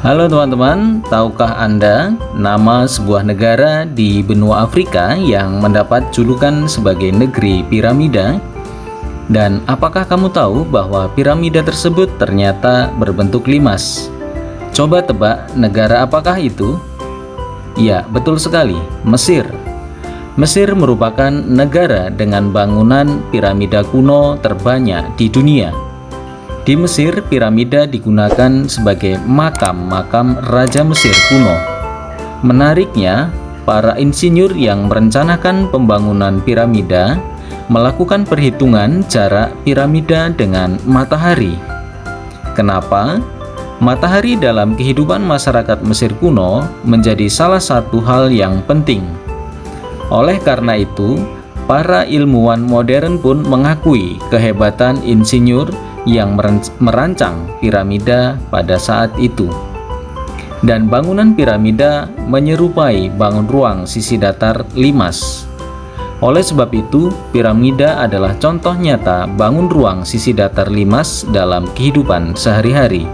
Halo teman-teman, tahukah Anda nama sebuah negara di benua Afrika yang mendapat julukan sebagai negeri piramida? Dan apakah kamu tahu bahwa piramida tersebut ternyata berbentuk limas? Coba tebak negara apakah itu? Ya, betul sekali, Mesir. Mesir merupakan negara dengan bangunan piramida kuno terbanyak di dunia. Di Mesir, piramida digunakan sebagai makam-makam Raja Mesir kuno. Menariknya, para insinyur yang merencanakan pembangunan piramida melakukan perhitungan jarak piramida dengan matahari. Kenapa? Matahari dalam kehidupan masyarakat Mesir kuno menjadi salah satu hal yang penting. Oleh karena itu, para ilmuwan modern pun mengakui kehebatan insinyur yang merancang piramida pada saat itu. Dan bangunan piramida menyerupai bangun ruang sisi datar limas. Oleh sebab itu, piramida adalah contoh nyata bangun ruang sisi datar limas dalam kehidupan sehari-hari.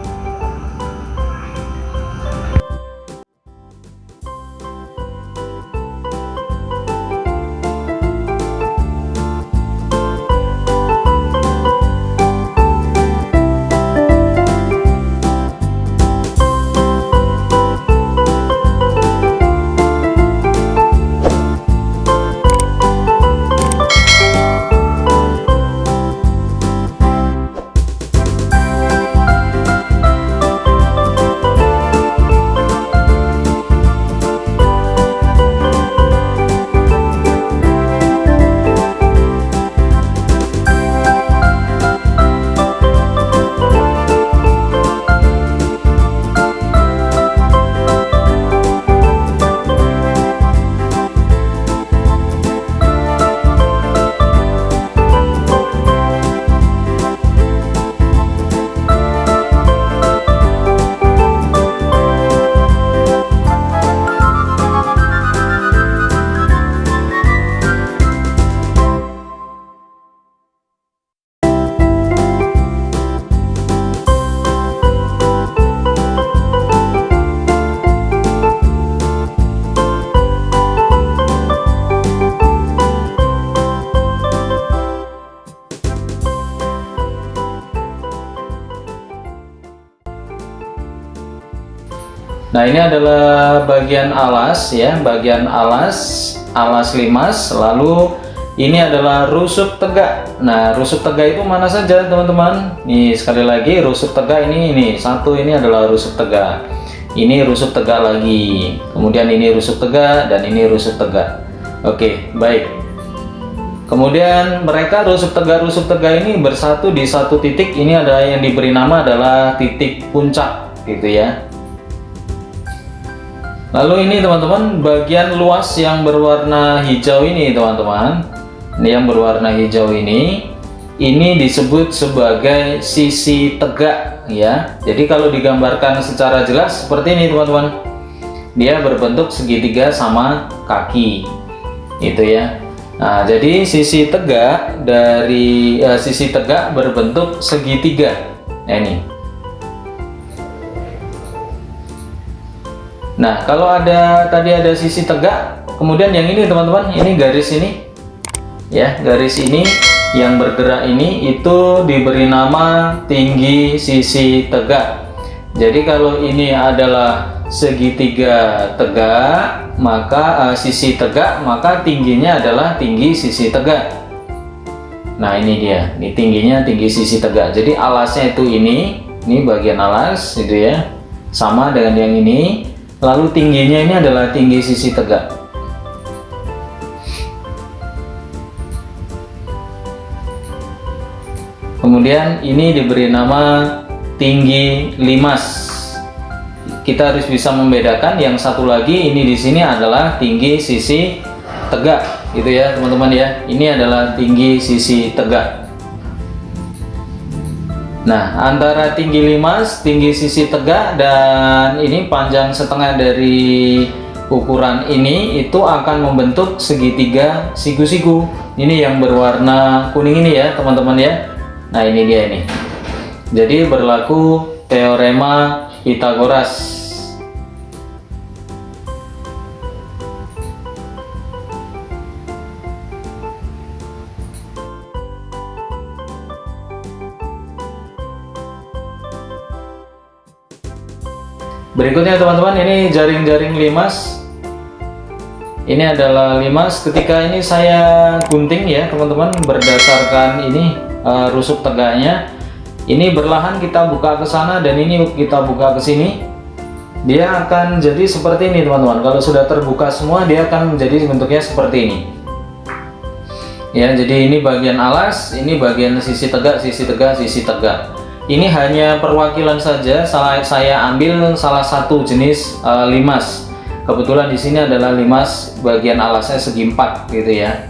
Nah, ini adalah bagian alas ya, bagian alas limas. Lalu ini adalah rusuk tegak. Nah, rusuk tegak itu mana saja teman-teman? Nih sekali lagi rusuk tegak ini satu, ini adalah rusuk tegak. Ini rusuk tegak lagi. Kemudian ini rusuk tegak dan ini rusuk tegak. Oke, baik. Kemudian mereka rusuk tegak ini bersatu di satu titik. Ini adalah yang diberi nama adalah titik puncak gitu ya. Lalu ini teman-teman, bagian luas yang berwarna hijau ini teman-teman, ini yang berwarna hijau ini disebut sebagai sisi tegak ya. Jadi kalau digambarkan secara jelas seperti ini teman-teman, dia berbentuk segitiga sama kaki itu ya. Nah, jadi sisi tegak dari sisi tegak berbentuk segitiga. Nah, ini. Nah, kalau tadi ada sisi tegak, kemudian yang ini teman-teman, ini garis ini ya, garis ini yang bergerak ini itu diberi nama tinggi sisi tegak. Jadi kalau ini adalah segitiga tegak, maka sisi tegak, maka tingginya adalah tinggi sisi tegak. Nah, ini dia, ini tingginya tinggi sisi tegak. Jadi alasnya itu ini bagian alas gitu ya, sama dengan yang ini. Lalu tingginya ini adalah tinggi sisi tegak. Kemudian ini diberi nama tinggi limas. Kita harus bisa membedakan yang satu lagi ini di sini adalah tinggi sisi tegak, gitu ya teman-teman ya. Ini adalah tinggi sisi tegak. Nah, antara tinggi limas, tinggi sisi tegak, dan ini panjang setengah dari ukuran ini itu akan membentuk segitiga siku-siku. Ini yang berwarna kuning ini ya teman-teman ya. Nah, ini dia ini. Jadi berlaku teorema Pythagoras Berikutnya teman-teman, ini jaring-jaring limas. Ini adalah limas. Ketika ini saya gunting ya teman-teman, berdasarkan ini rusuk tegaknya. Ini berlahan kita buka ke sana dan ini kita buka ke sini. Dia akan jadi seperti ini teman-teman. Kalau sudah terbuka semua, dia akan menjadi bentuknya seperti ini. Ya, jadi ini bagian alas, ini bagian sisi tegak, sisi tegak, sisi tegak. Ini hanya perwakilan saja. Saya ambil salah satu jenis limas. Kebetulan di sini adalah limas bagian alasnya segi 4 gitu ya.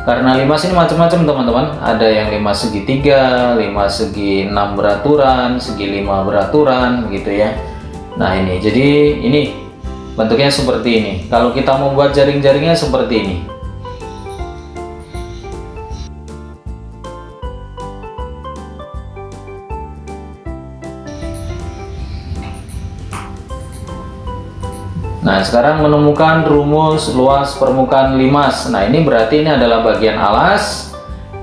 Karena limas ini macam-macam teman-teman. Ada yang limas segitiga, limas segi 6 beraturan, segi 5 beraturan gitu ya. Nah ini, jadi ini bentuknya seperti ini. Kalau kita mau buat jaring-jaringnya seperti ini. Nah, sekarang menemukan rumus luas permukaan limas. Nah, ini berarti ini adalah bagian alas,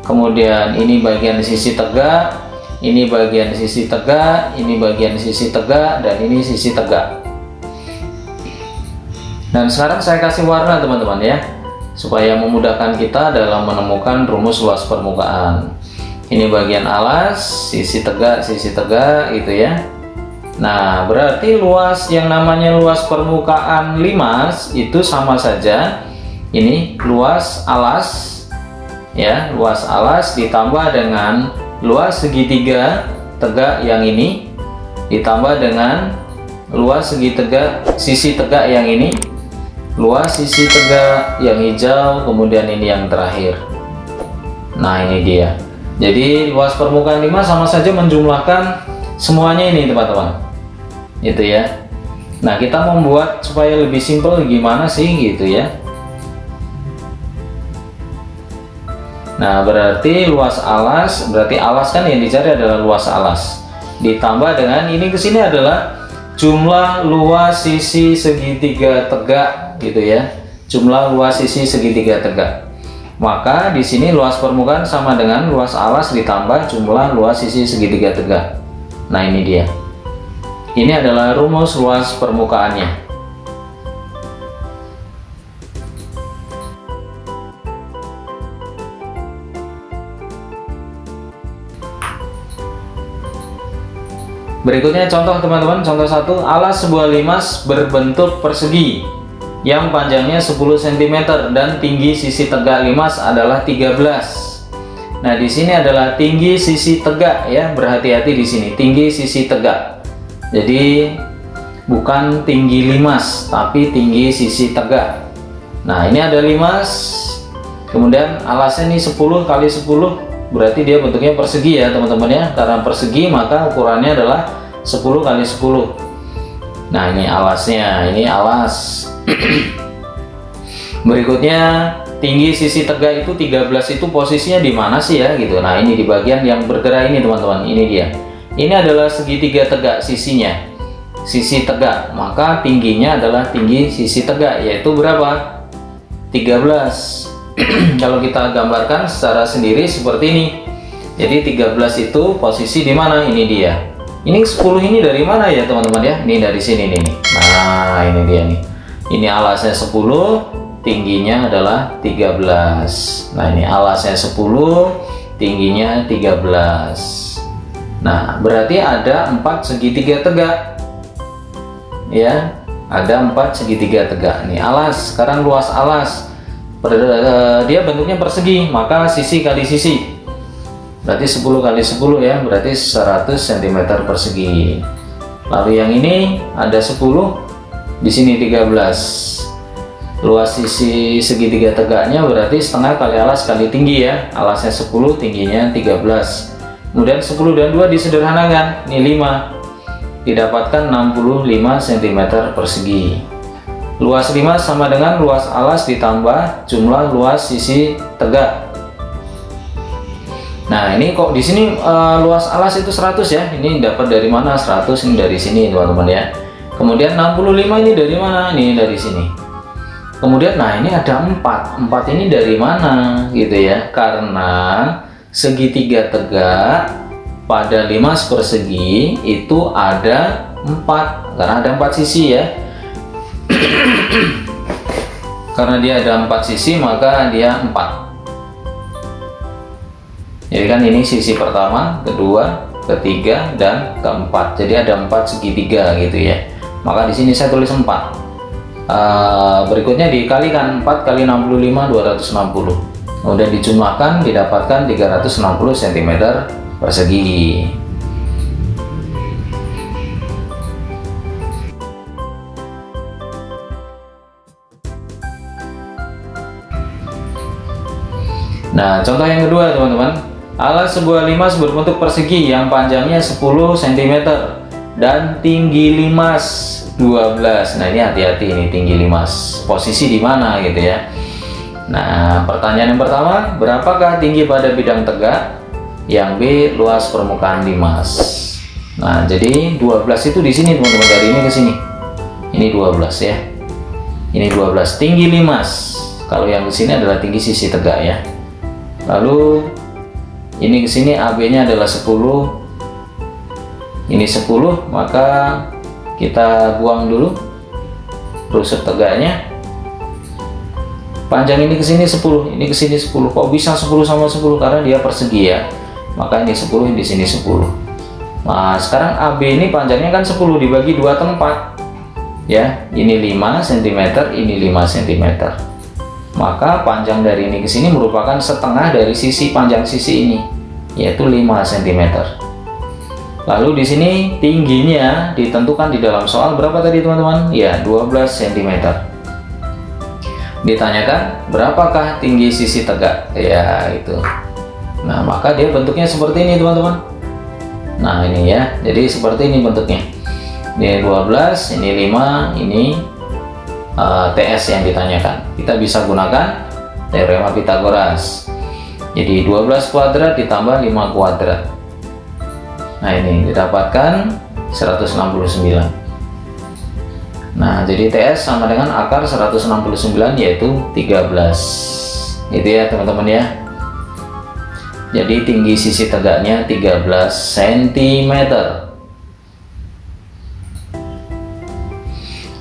kemudian ini bagian sisi tegak, ini bagian sisi tegak, ini bagian sisi tegak, dan ini sisi tegak. Dan sekarang saya kasih warna teman-teman ya, supaya memudahkan kita dalam menemukan rumus luas permukaan. Ini bagian alas, sisi tegak itu ya. Nah, berarti luas yang namanya luas permukaan limas itu sama saja. Ini luas alas ya, luas alas ditambah dengan luas segitiga tegak yang ini ditambah dengan luas segitiga sisi tegak yang ini, luas sisi tegak yang hijau, kemudian ini yang terakhir. Nah, ini dia. Jadi luas permukaan limas sama saja menjumlahkan semuanya ini teman-teman, itu ya. Nah, kita membuat supaya lebih simpel gimana sih gitu ya. Nah, berarti luas alas, berarti alas kan yang dicari adalah luas alas ditambah dengan ini ke sini adalah jumlah luas sisi segitiga tegak gitu ya, jumlah luas sisi segitiga tegak. Maka di sini luas permukaan sama dengan luas alas ditambah jumlah luas sisi segitiga tegak. Nah, ini dia. Ini adalah rumus luas permukaannya. Berikutnya contoh teman-teman, contoh 1, alas sebuah limas berbentuk persegi yang panjangnya 10 cm dan tinggi sisi tegak limas adalah 13. Nah, di sini adalah tinggi sisi tegak ya, berhati-hati di sini, tinggi sisi tegak. Jadi bukan tinggi limas, tapi tinggi sisi tegak. Nah, ini ada limas, kemudian alasnya ini 10 kali 10, berarti dia bentuknya persegi ya teman-teman ya. Karena persegi maka ukurannya adalah 10 kali 10. Nah, ini alasnya, ini alas. Berikutnya tinggi sisi tegak itu 13 itu posisinya di mana sih ya gitu. Nah, ini di bagian yang bergerak ini teman-teman, ini dia. Ini adalah segitiga tegak sisinya, sisi tegak, maka tingginya adalah tinggi sisi tegak, yaitu berapa? 13. Kalau kita gambarkan secara sendiri seperti ini. Jadi 13 itu posisi di mana? Ini dia. Ini 10 ini dari mana ya teman-teman ya? Ini dari sini nih. Nah, ini dia nih. Ini alasnya 10, tingginya adalah 13. Nah, ini alasnya 10, tingginya 13. Nah, berarti ada 4 segitiga tegak ya, ada 4 segitiga tegak. Nih alas, sekarang luas alas, dia bentuknya persegi, maka sisi kali sisi berarti 10 kali 10 ya, berarti 100 cm persegi. Lalu yang ini ada 10, di sini 13. Luas sisi segitiga tegaknya berarti setengah kali alas kali tinggi ya, alasnya 10, tingginya 13. Kemudian 10 dan 2 disederhanakan, ini 5, didapatkan 65 cm persegi. Luas limas sama dengan luas alas ditambah jumlah luas sisi tegak. Nah, ini kok di sini luas alas itu 100 ya. Ini dapat dari mana? 100 ini dari sini teman-teman ya. Kemudian 65 ini dari mana? Ini dari sini. Kemudian nah ini ada 4 ini dari mana gitu ya, karena segitiga tegak pada limas persegi itu ada 4, karena ada 4 sisi ya. Karena dia ada 4 sisi, maka dia 4. Jadi kan ini sisi pertama, kedua, ketiga, dan keempat. Jadi ada 4 segitiga gitu ya. Maka di sini saya tulis 4. Berikutnya dikalikan 4 kali 65, 260. Kemudian dijumlahkan, didapatkan 360 cm persegi. Nah, contoh yang kedua teman-teman, alas sebuah limas berbentuk persegi yang panjangnya 10 cm dan tinggi limas 12. Nah, ini hati-hati, ini tinggi limas posisi di mana gitu ya. Nah, pertanyaan yang pertama, berapakah tinggi pada bidang tegak? Yang B, luas permukaan limas. Nah, jadi 12 itu di sini teman-teman, dari ini ke sini. Ini 12 ya. Ini 12 tinggi limas. Kalau yang ke sini adalah tinggi sisi tegak ya. Lalu ini ke sini AB-nya adalah 10. Ini 10, maka kita buang dulu rusuk tegaknya. Panjang ini ke sini 10, ini ke sini 10. Kok bisa 10 sama 10? Karena dia persegi ya. Maka ini 10, di sini 10. Nah, sekarang AB ini panjangnya kan 10 dibagi 2 tempat. Ya, ini 5 cm, ini 5 cm. Maka panjang dari ini ke sini merupakan setengah dari sisi panjang sisi ini, yaitu 5 cm. Lalu di sini tingginya ditentukan di dalam soal berapa tadi teman-teman? Ya, 12 cm. Ditanyakan berapakah tinggi sisi tegak? Ya, itu. Nah, maka dia bentuknya seperti ini teman-teman. Nah, ini ya. Jadi seperti ini bentuknya. Ini 12, ini 5, ini TS yang ditanyakan. Kita bisa gunakan teorema Pythagoras. Jadi 12 kuadrat ditambah 5 kuadrat. Nah, ini didapatkan 169. Nah, jadi TS sama dengan akar 169, yaitu 13. Itu ya teman-teman ya. Jadi tinggi sisi tegaknya 13 cm.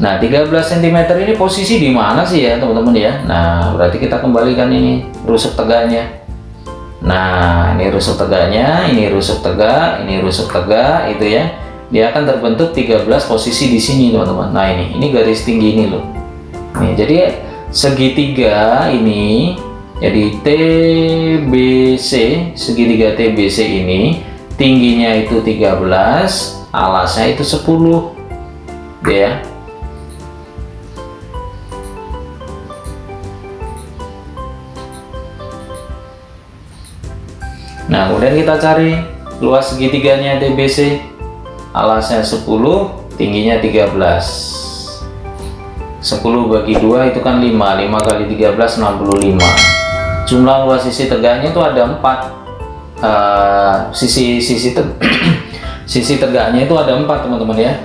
Nah, 13 cm ini posisi di mana sih ya teman-teman ya? Nah, berarti kita kembalikan ini rusuk tegaknya. Nah, ini rusuk tegaknya, ini rusuk tegak, ini rusuk tegak, itu ya. Dia akan terbentuk 13 posisi di sini teman-teman. Nah, ini garis tinggi ini loh. Nih, jadi segitiga ini, jadi TBC, segitiga TBC ini tingginya itu 13, alasnya itu 10. Ya. Nah, kemudian kita cari luas segitiganya TBC, alasnya 10, tingginya 13. 10 bagi 2 itu kan 5, 5 kali 13, 65. Jumlah luas sisi tegaknya itu ada 4. Sisi tegaknya itu ada 4 teman-teman ya.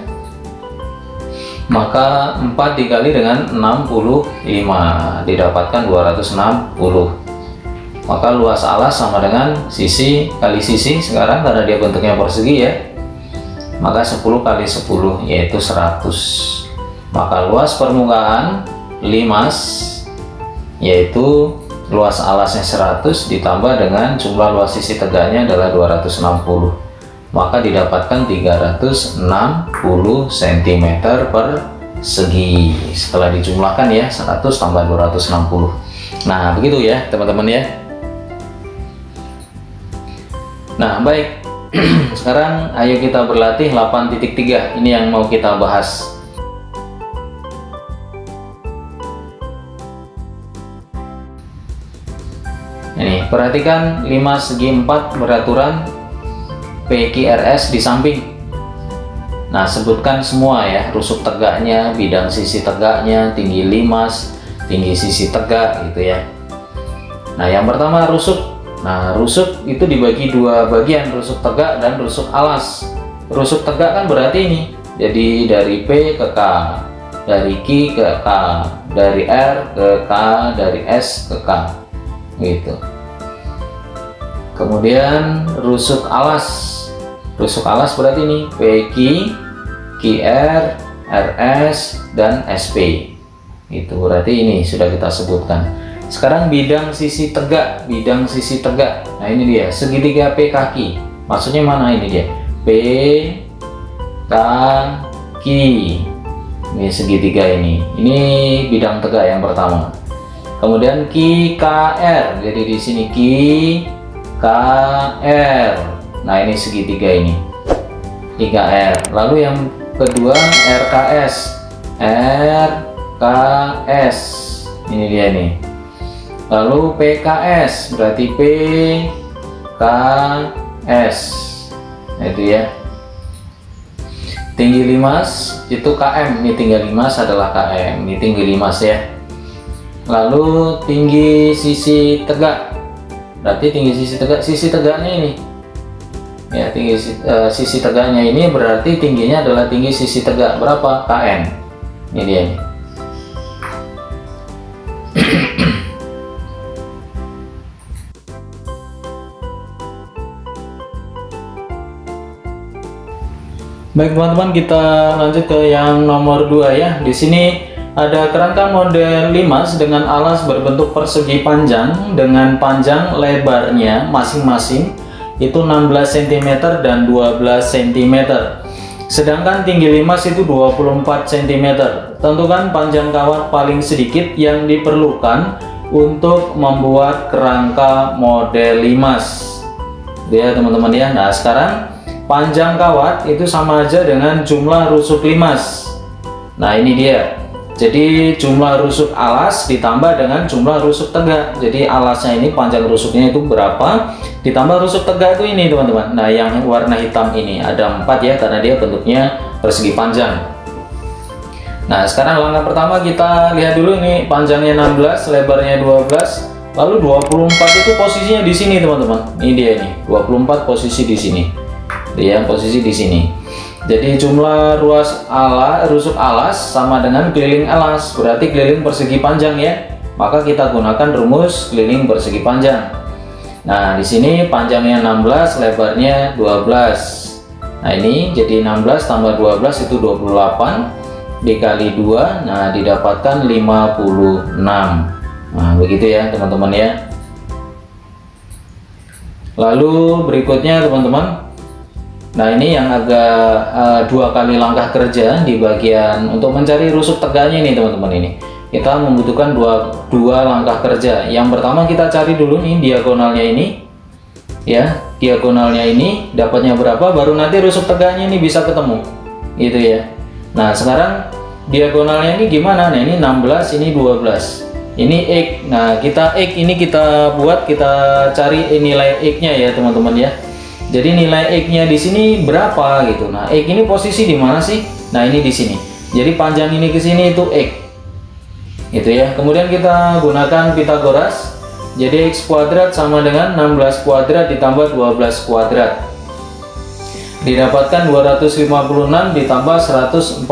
Maka 4 dikali dengan 65, didapatkan 260. Maka luas alas sama dengan sisi kali sisi sekarang, karena dia bentuknya persegi ya. Maka 10 kali 10 yaitu 100. Maka luas permukaan limas yaitu luas alasnya 100 ditambah dengan jumlah luas sisi tegaknya adalah 260. Maka didapatkan 360 cm persegi. Setelah dijumlahkan ya, 100 tambah 260. Nah, begitu ya teman-teman ya. Nah, baik. Sekarang ayo kita berlatih 8.3. Ini yang mau kita bahas. Ini, perhatikan limas segi 4 beraturan PQRS di samping. Nah, sebutkan semua ya, rusuk tegaknya, bidang sisi tegaknya, tinggi limas, tinggi sisi tegak gitu ya. Nah, yang pertama rusuk. Nah, rusuk itu dibagi 2 bagian, rusuk tegak dan rusuk alas. Rusuk tegak kan berarti ini, jadi dari P ke K, dari Q ke K, dari R ke K, dari S ke K gitu. Kemudian rusuk alas. Rusuk alas berarti ini PQ, QR, RS, dan SP. Itu berarti ini sudah kita sebutkan. Sekarang bidang sisi tegak, Nah ini dia segitiga P kaki. Maksudnya mana ini dia? P kaki. Ini segitiga ini. Ini bidang tegak yang pertama. Kemudian QKR. Jadi di sini QKR. Nah ini segitiga ini. QKR. Lalu yang kedua RKS. RKS. Ini dia nih. Lalu PKS berarti PKS. Nah itu ya. Tinggi limas itu KM. Ini tinggi limas adalah KM. Ini tinggi limas ya. Lalu tinggi sisi tegak. Berarti tinggi sisi tegak. Sisi tegaknya ini. Ya, tinggi sisi tegaknya ini berarti tingginya adalah tinggi sisi tegak berapa? KM. Ini dia nih. Baik teman-teman, kita lanjut ke yang nomor 2 ya. Di sini ada kerangka model limas dengan alas berbentuk persegi panjang dengan panjang lebarnya masing-masing itu 16 cm dan 12 cm. Sedangkan tinggi limas itu 24 cm. Tentukan panjang kawat paling sedikit yang diperlukan untuk membuat kerangka model limas. Ya teman-teman ya. Nah sekarang panjang kawat itu sama aja dengan jumlah rusuk limas. Nah ini dia. Jadi jumlah rusuk alas ditambah dengan jumlah rusuk tegak. Jadi alasnya ini panjang rusuknya itu berapa, ditambah rusuk tegak itu ini teman-teman. Nah yang warna hitam ini ada 4 ya, karena dia bentuknya persegi panjang. Nah sekarang langkah pertama kita lihat dulu ini panjangnya 16, lebarnya 12. Lalu 24 itu posisinya di sini teman-teman. Ini dia ini, 24 posisi di sini. Ya, posisi di sini. Jadi jumlah rusuk alas sama dengan keliling alas, berarti keliling persegi panjang ya. Maka kita gunakan rumus keliling persegi panjang. Nah, di sini panjangnya 16, lebarnya 12. Nah, ini jadi 16 tambah 12 itu 28 dikali 2, nah didapatkan 56. Nah, begitu ya, teman-teman ya. Lalu berikutnya teman-teman, nah ini yang agak 2 kali langkah kerja di bagian untuk mencari rusuk tegaknya ini teman-teman. Ini kita membutuhkan dua langkah kerja. Yang pertama kita cari dulu nih diagonalnya ini ya, diagonalnya ini dapatnya berapa, baru nanti rusuk tegaknya ini bisa ketemu gitu ya. Nah sekarang diagonalnya ini gimana? Nah ini 16, ini 12, ini X. Nah kita X ini kita buat, kita cari nilai X nya ya teman-teman ya. Jadi nilai X-nya di sini berapa gitu. Nah, X ini posisi di mana sih? Nah, ini di sini. Jadi panjang ini ke sini itu X. Gitu ya. Kemudian kita gunakan Pitagoras. Jadi X kuadrat sama dengan 16 kuadrat ditambah 12 kuadrat. Didapatkan 256 ditambah 144.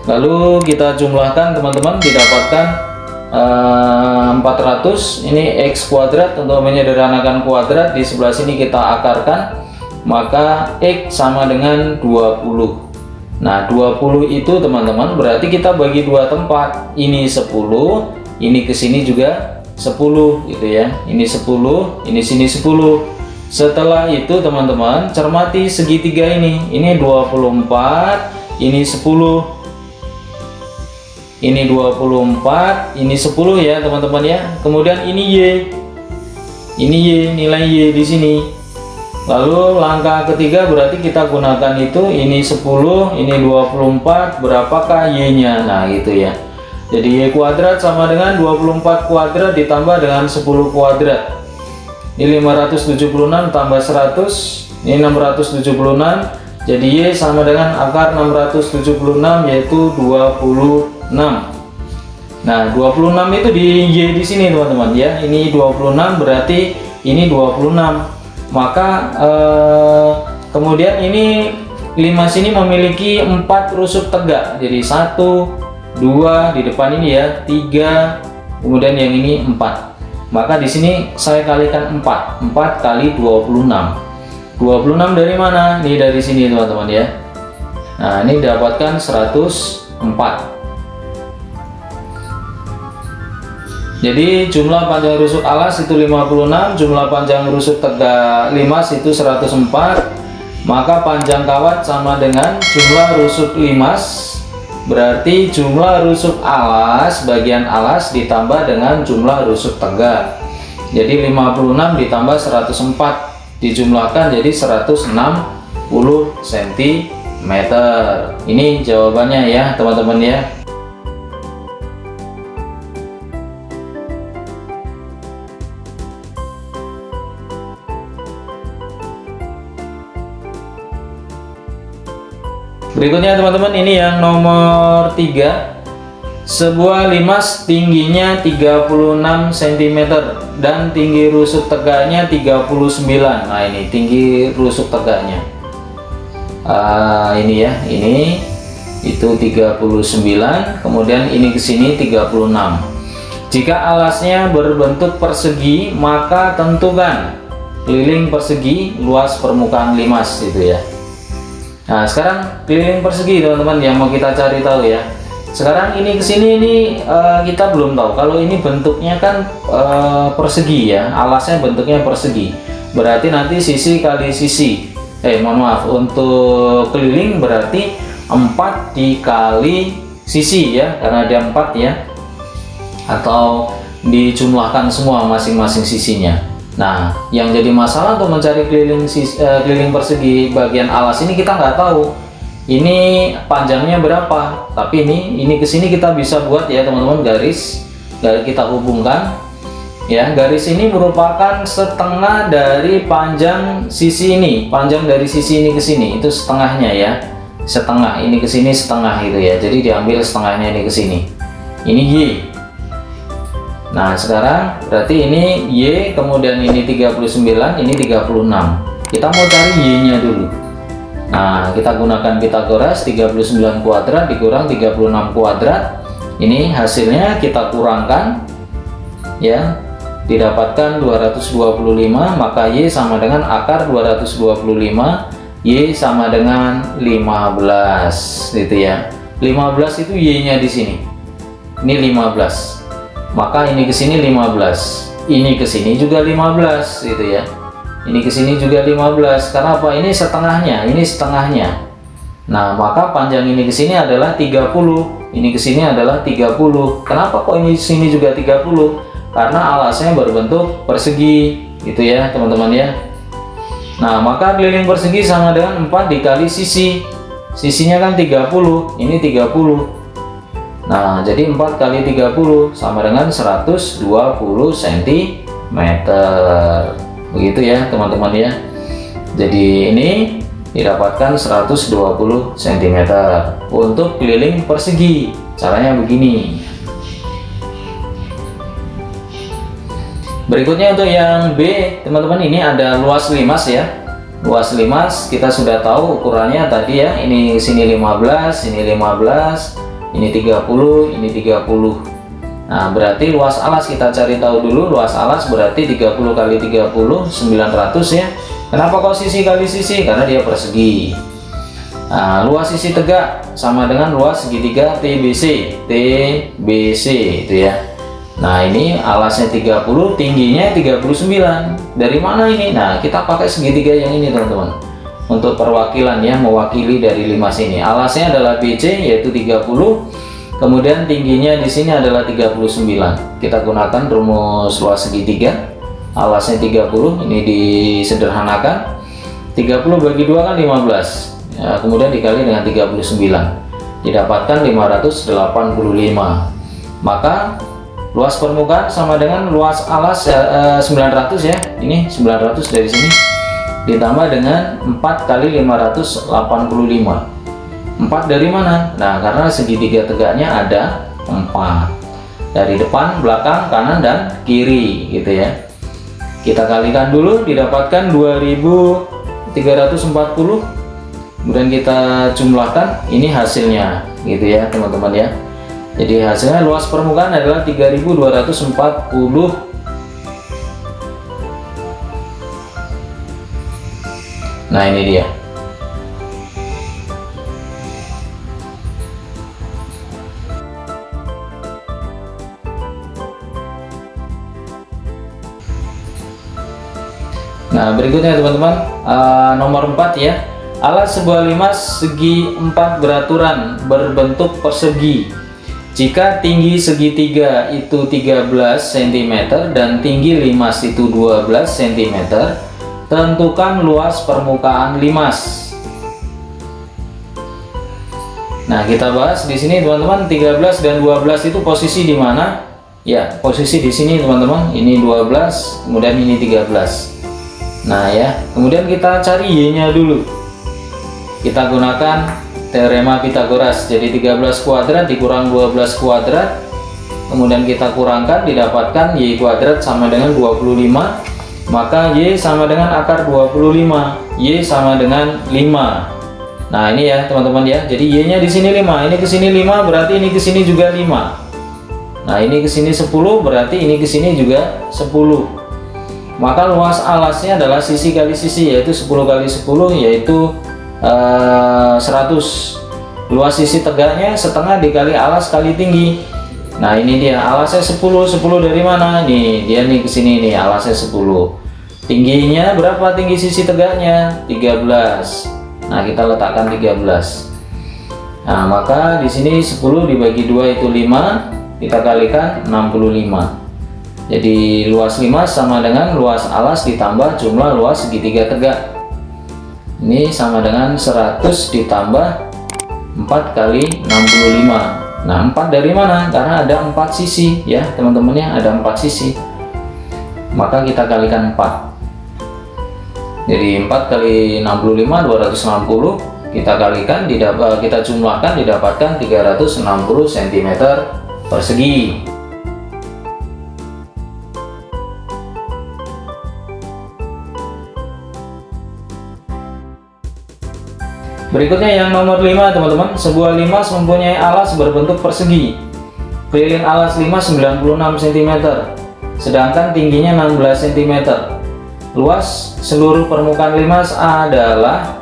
Lalu kita jumlahkan teman-teman, didapatkan 400. Ini X kuadrat, untuk menyederhanakan kuadrat di sebelah sini kita akarkan, maka X sama dengan 20. Nah 20 itu teman-teman berarti kita bagi 2 tempat, ini 10, ini ke sini juga 10 gitu ya. Ini 10, ini sini 10. Setelah itu teman-teman cermati segitiga ini 24, ini 10, ini 24, ini 10 ya teman-teman ya. Kemudian ini Y, nilai Y di sini. Lalu langkah ketiga berarti kita gunakan ini 10, ini 24, berapakah Y-nya? Nah gitu ya. Jadi Y kuadrat sama dengan 24 kuadrat ditambah dengan 10 kuadrat. Ini 576 tambah 100, ini 676. Jadi Y sama dengan akar 676 yaitu 26. Nah 26 itu di Y di sini teman-teman ya. Ini 26 berarti ini 26. Maka kemudian ini limas ini memiliki 4 rusuk tegak. Jadi 1, 2 di depan ini ya, 3, kemudian yang ini 4. maka di sini saya kalikan 4. 4 kali 26. 26 dari mana? Ini dari sini teman-teman ya. Nah, ini dapatkan 104. Jadi jumlah panjang rusuk alas itu 56, jumlah panjang rusuk tegak limas itu 104. Maka panjang kawat sama dengan jumlah rusuk limas. Berarti jumlah rusuk alas, bagian alas ditambah dengan jumlah rusuk tegak. Jadi 56 ditambah 104 dijumlahkan jadi 160 cm. Ini jawabannya ya teman-teman ya. Berikutnya teman-teman, ini yang nomor 3. Sebuah limas tingginya 36 cm dan tinggi rusuk tegaknya 39. Nah, ini tinggi rusuk tegaknya. Ini ya, ini itu 39, kemudian ini ke sini 36. Jika alasnya berbentuk persegi, maka tentukan keliling persegi luas permukaan limas itu ya. Nah, sekarang keliling persegi teman-teman yang mau kita cari tahu ya. Sekarang ini ke sini ini kita belum tahu. Kalau ini bentuknya kan persegi ya, alasnya bentuknya persegi. Berarti nanti sisi kali sisi. Mohon maaf, untuk keliling berarti 4 dikali sisi ya, karena ada 4 ya. Atau dijumlahkan semua masing-masing sisinya. Nah, yang jadi masalah untuk mencari keliling persegi bagian alas ini kita nggak tahu ini panjangnya berapa. Tapi ini ke sini kita bisa buat ya teman-teman, garis kita hubungkan ya. Garis ini merupakan setengah dari panjang sisi ini. Panjang dari sisi ini ke sini itu setengahnya ya. Setengah ini ke sini setengah itu ya. Jadi diambil setengahnya ini ke sini. Ini Y. Nah, sekarang berarti ini Y, kemudian ini 39, ini 36. Kita mau cari Y-nya dulu. Nah, kita gunakan Pitagoras, 39 kuadrat dikurang 36 kuadrat. Ini hasilnya kita kurangkan ya. Didapatkan 225, maka Y sama dengan akar 225, Y sama dengan 15 gitu ya. 15 itu Y-nya di sini. Ini 15. Maka ini ke sini 15, ini ke sini juga 15 gitu ya. Ini ke sini juga 15. Karena apa? Ini setengahnya, ini setengahnya. Nah, maka panjang ini ke sini adalah 30, ini ke sini adalah 30. Kenapa kok ini sini juga 30? Karena alasnya berbentuk persegi gitu ya, teman-teman ya. Nah, maka keliling persegi sama dengan 4 dikali sisi. Sisinya kan 30, ini 30. Nah, jadi 4 kali 30 sama dengan 120 cm. Begitu ya teman-teman ya. Jadi ini didapatkan 120 cm untuk keliling persegi. Caranya begini. Berikutnya untuk yang B teman-teman, ini ada luas limas ya. Luas limas kita sudah tahu ukurannya tadi ya. Ini sini 15, ini 15, ini 30, ini 30. Nah, berarti luas alas kita cari tahu dulu. Luas alas berarti 30 kali 30, 900 ya. Kenapa kok sisi kali sisi? Karena dia persegi. Nah, luas sisi tegak sama dengan luas segitiga TBC. TBC itu ya. Nah, ini alasnya 30, tingginya 39. Dari mana ini? Nah, kita pakai segitiga yang ini teman-teman. Untuk perwakilan ya, mewakili dari limas ini. Alasnya adalah BC yaitu 30, kemudian tingginya di sini adalah 39. Kita gunakan rumus luas segitiga. Alasnya 30, ini disederhanakan. 30 bagi 2 kan 15. Ya, kemudian dikali dengan 39. Didapatkan 585. Maka luas permukaan sama dengan luas alas 900 ya. Ini 900 dari sini. Ditambah dengan 4 kali 585. 4 dari mana? Nah, karena segitiga tegaknya ada 4. Dari depan, belakang, kanan, dan kiri gitu ya. Kita kalikan dulu, didapatkan 2340. Kemudian kita jumlahkan, ini hasilnya gitu ya teman-teman ya. Jadi hasilnya luas permukaan adalah 3240 Nah, ini dia. Nah, berikutnya teman-teman, nomor 4 ya. Alas sebuah limas segi 4 beraturan berbentuk persegi. Jika tinggi segitiga itu 13 cm dan tinggi limas itu 12 cm, tentukan luas permukaan limas. Nah, kita bahas di sini teman-teman, 13 dan 12 itu posisi di mana? Ya, posisi di sini teman-teman. Ini 12, kemudian ini 13. Nah ya, kemudian kita cari Y-nya dulu. Kita gunakan teorema Pitagoras. Jadi 13 kuadrat dikurang 12 kuadrat, kemudian kita kurangkan, didapatkan Y kuadrat sama dengan 25. Maka Y sama dengan akar 25. Y sama dengan 5. Nah, ini ya teman-teman ya. Jadi Y-nya di sini 5, ini ke sini 5, berarti ini ke sini juga 5. Nah, ini ke sini 10, berarti ini ke sini juga 10. Maka luas alasnya adalah sisi kali sisi, yaitu 10 kali 10, yaitu 100. Luas sisi tegaknya setengah dikali alas kali tinggi. Nah, ini dia alasnya 10. 10 dari mana? Nih, dia nih ke sini nih, alasnya 10. Tingginya berapa tinggi sisi tegaknya? 13. Nah, kita letakkan 13. Nah, maka di sini 10 dibagi 2 itu 5, kita kalikan 65. Jadi luas limas sama dengan luas alas ditambah jumlah luas segitiga tegak. Ini sama dengan 100 ditambah 4 kali 65. Nah, 4 dari mana? Karena ada 4 sisi ya teman-teman ya, ada 4 sisi. Maka kita kalikan 4. Jadi 4 kali 65 260, kita kalikan, kita jumlahkan, didapatkan 360 cm persegi. Berikutnya yang nomor 5 teman-teman, sebuah limas mempunyai alas berbentuk persegi. Keliling alas limas 96 cm, sedangkan tingginya 16 cm. Luas seluruh permukaan limas adalah,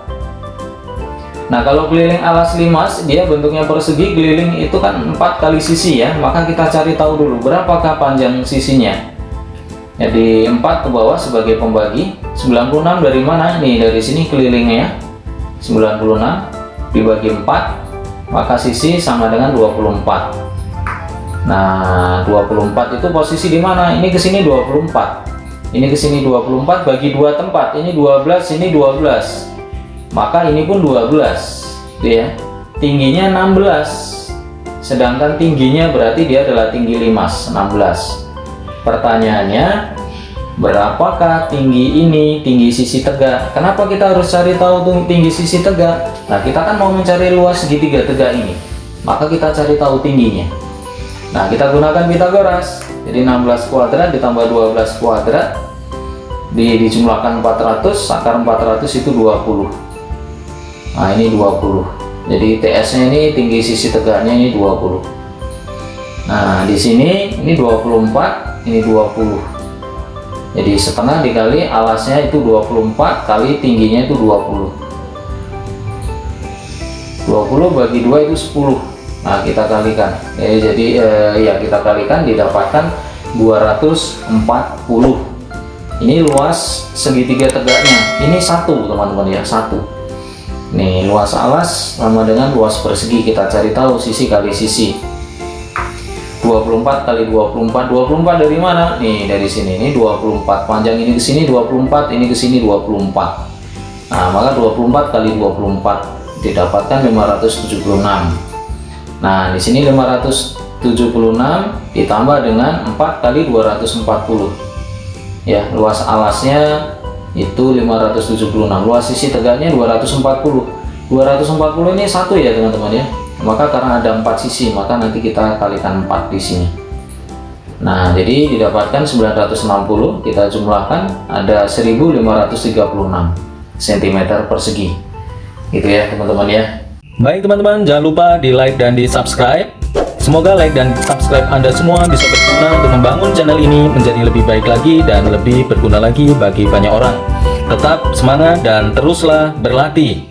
nah kalau keliling alas limas dia bentuknya persegi, keliling itu kan 4 kali sisi ya, maka kita cari tahu dulu berapakah panjang sisinya. Jadi 4 ke bawah sebagai pembagi. 96 dari mana? Nih, dari sini kelilingnya 96 dibagi 4, maka sisi sama dengan 24. Nah, 24 itu posisi di mana? Ini ke sini 24. Ini ke sini 24 bagi 2 tempat. Ini 12, ini 12. Maka ini pun 12, ya. Tingginya 16. Sedangkan tingginya berarti dia adalah tinggi limas 16. Pertanyaannya, berapakah tinggi ini, tinggi sisi tegak? Kenapa kita harus cari tahu tinggi sisi tegak? Nah, kita kan mau mencari luas segitiga tegak ini, maka kita cari tahu tingginya. Nah, kita gunakan Pitagoras. Jadi 16 kuadrat ditambah 12 kuadrat dijumlahkan 400, akar 400 itu 20. Nah, ini 20. Jadi TS nya ini, tinggi sisi tegaknya ini 20. Nah, di sini ini 24, ini 20. Jadi setengah dikali alasnya itu 24 kali tingginya itu 20. 20 bagi 2 itu 10. Nah, kita kalikan. Ya kita kalikan, didapatkan 240. Ini luas segitiga tegaknya. Ini 1 teman-teman ya, 1. Nih, luas alas sama dengan luas persegi. Kita cari tahu sisi kali sisi. 24 kali 24. 24 dari mana? Nih, dari sini. Ini 24. Panjang ini ke sini 24, ini ke sini 24. Nah, maka 24 kali 24 didapatkan 576. Nah, di sini 576 ditambah dengan 4 kali 240. Ya, luas alasnya itu 576. Luas sisi tegaknya 240. 240 ini 1 ya, teman-teman ya. Maka karena ada 4 sisi, maka nanti kita kalikan 4 di sini. Nah, jadi didapatkan 960, kita jumlahkan ada 1536 cm persegi. Gitu ya, teman-teman ya. Baik teman-teman, jangan lupa di like dan di subscribe. Semoga like dan subscribe Anda semua bisa berguna untuk membangun channel ini menjadi lebih baik lagi dan lebih berguna lagi bagi banyak orang. Tetap semangat dan teruslah berlatih.